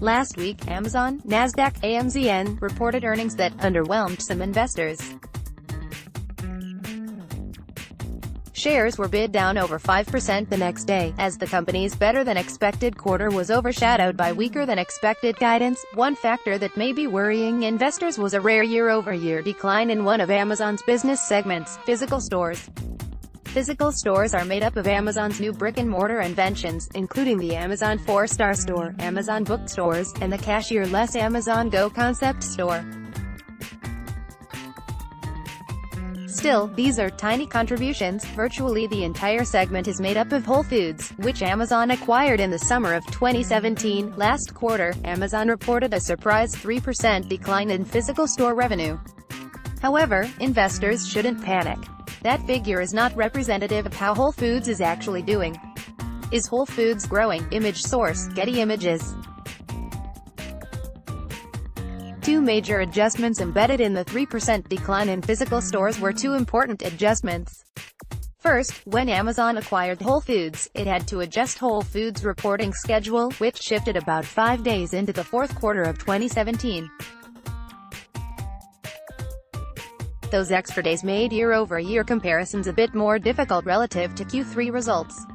Last week, Amazon, Nasdaq, AMZN, reported earnings that underwhelmed some investors. Shares were bid down over 5% the next day, as the company's better-than-expected quarter was overshadowed by weaker-than-expected guidance. One factor that may be worrying investors was a rare year-over-year decline in one of Amazon's business segments, physical stores. Physical stores are made up of Amazon's new brick-and-mortar inventions, including the Amazon 4-Star Store, Amazon Bookstores, and the cashier-less Amazon Go concept store. Still, these are tiny contributions. Virtually the entire segment is made up of Whole Foods, which Amazon acquired in the summer of 2017. Last quarter, Amazon reported a surprise 3% decline in physical store revenue. However, investors shouldn't panic. That figure is not representative of how Whole Foods is actually doing. Is Whole Foods growing? Image source, Getty Images. Two major adjustments embedded in the 3% decline in physical stores were two important adjustments. First, when Amazon acquired Whole Foods, it had to adjust Whole Foods' reporting schedule, which shifted about 5 days into the fourth quarter of 2017. Those extra days made year-over-year comparisons a bit more difficult relative to Q3 results.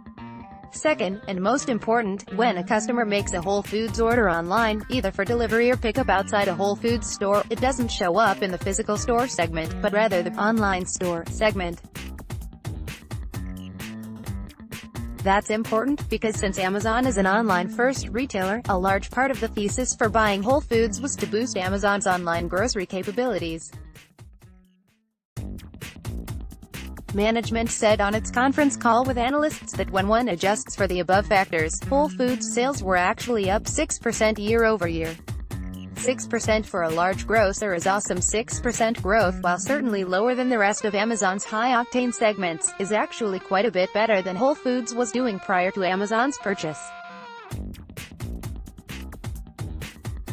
Second, and most important, when a customer makes a Whole Foods order online, either for delivery or pickup outside a Whole Foods store, it doesn't show up in the physical store segment, but rather the online store segment. That's important, because since Amazon is an online-first retailer, a large part of the thesis for buying Whole Foods was to boost Amazon's online grocery capabilities. Management said on its conference call with analysts that when one adjusts for the above factors, Whole Foods sales were actually up 6% year-over-year. 6% for a large grocer is awesome. 6% growth, while certainly lower than the rest of Amazon's high-octane segments, is actually quite a bit better than Whole Foods was doing prior to Amazon's purchase.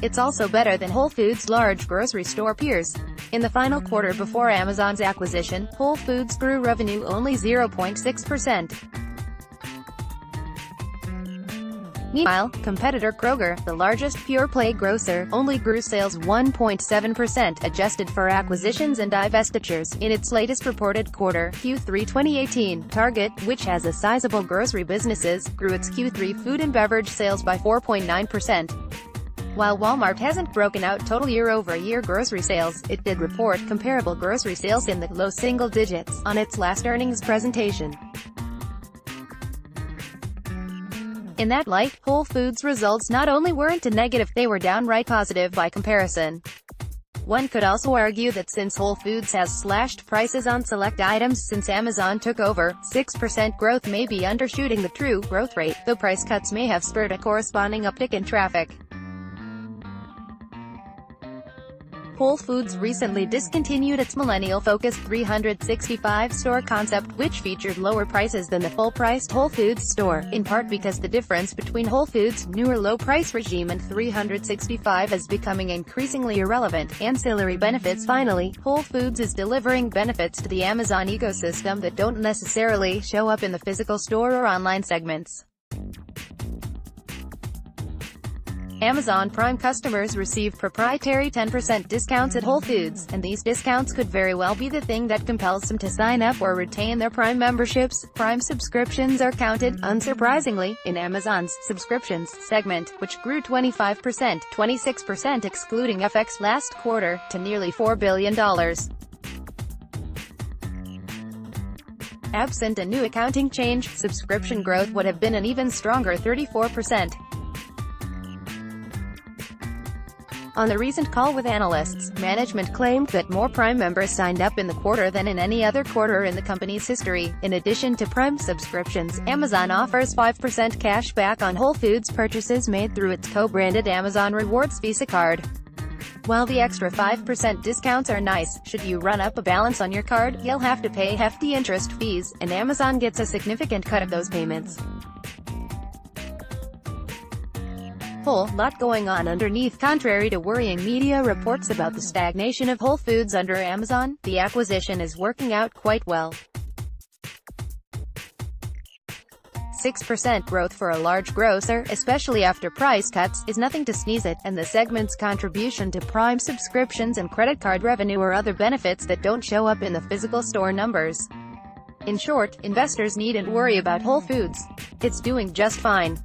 It's also better than Whole Foods' large grocery store peers. In the final quarter before Amazon's acquisition, Whole Foods grew revenue only 0.6%. Meanwhile, competitor Kroger, the largest pure-play grocer, only grew sales 1.7%, adjusted for acquisitions and divestitures, in its latest reported quarter, Q3 2018. Target, which has a sizable grocery businesses, grew its Q3 food and beverage sales by 4.9%. While Walmart hasn't broken out total year-over-year grocery sales, it did report comparable grocery sales in the low single digits on its last earnings presentation. In that light, Whole Foods' results not only weren't a negative, they were downright positive by comparison. One could also argue that since Whole Foods has slashed prices on select items since Amazon took over, 6% growth may be undershooting the true growth rate, though price cuts may have spurred a corresponding uptick in traffic. Whole Foods recently discontinued its millennial-focused 365-store concept, which featured lower prices than the full-priced Whole Foods store, in part because the difference between Whole Foods' newer low-price regime and 365 is becoming increasingly irrelevant. Ancillary benefits. Finally, Whole Foods is delivering benefits to the Amazon ecosystem that don't necessarily show up in the physical store or online segments. Amazon Prime customers receive proprietary 10% discounts at Whole Foods, and these discounts could very well be the thing that compels them to sign up or retain their Prime memberships. Prime subscriptions are counted, unsurprisingly, in Amazon's subscriptions segment, which grew 25%, 26% excluding FX last quarter, to nearly $4 billion. Absent a new accounting change, subscription growth would have been an even stronger 34%. On the recent call with analysts, management claimed that more Prime members signed up in the quarter than in any other quarter in the company's history. In addition to Prime subscriptions, Amazon offers 5% cash back on Whole Foods purchases made through its co-branded Amazon Rewards Visa card. While the extra 5% discounts are nice, should you run up a balance on your card, you'll have to pay hefty interest fees, and Amazon gets a significant cut of those payments. Whole lot going on underneath. Contrary to worrying media reports about the stagnation of Whole Foods under Amazon, the acquisition is working out quite well. 6% growth for a large grocer, especially after price cuts, is nothing to sneeze at, and the segment's contribution to Prime subscriptions and credit card revenue are other benefits that don't show up in the physical store numbers. In short, investors needn't worry about Whole Foods. It's doing just fine.